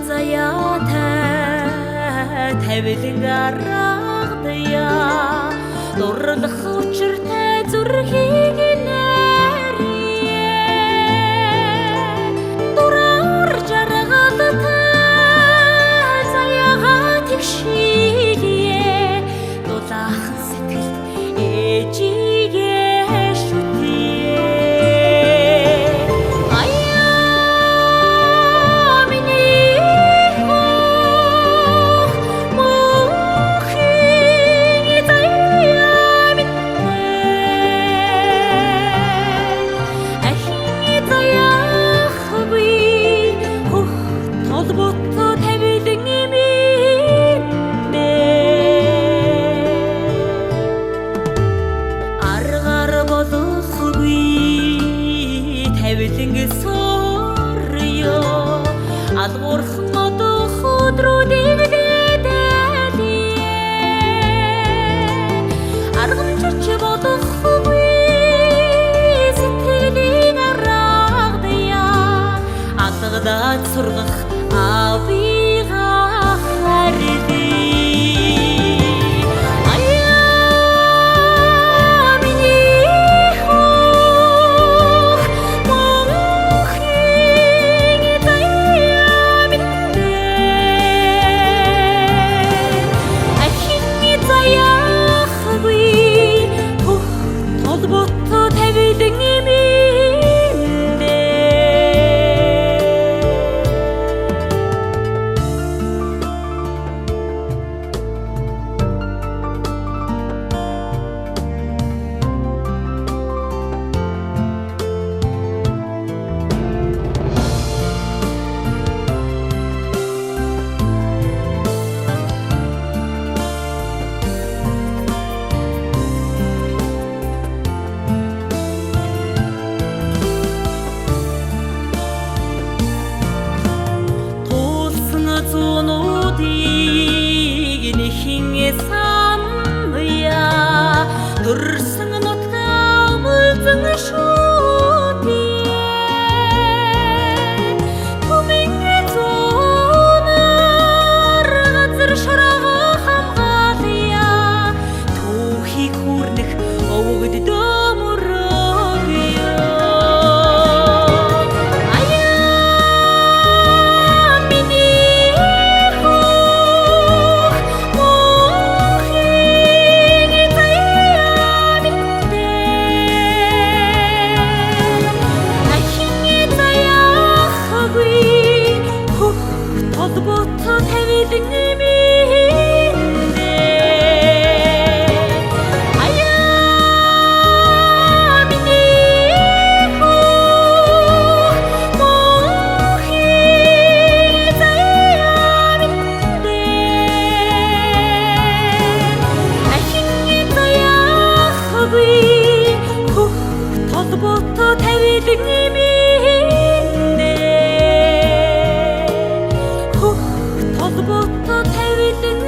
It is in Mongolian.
заяатай тавилан гаргадая дурлах учиртай зүрхийг нэрье дураар жаргалтай заяагаа тэгшийе дулаахан сэтгэлд ээжигээ шүтье тавиланг сорё алгуурхан одох өдрүүдийг дэдэлье аргамжирч бодохгүй сэтгэлийн аргадая алгадаад сургах авига харди самая төрсөн нутгаа үлдэн шүтье түмэн зүүнээр газар шаргаа хамгаалъя түүхийг хүрнэх өвгөд дөмөрөё толботоо тавилан минь аяа миний мохи заяа минь ахин заяа хви толботоо тавилан минь толботоо тавилан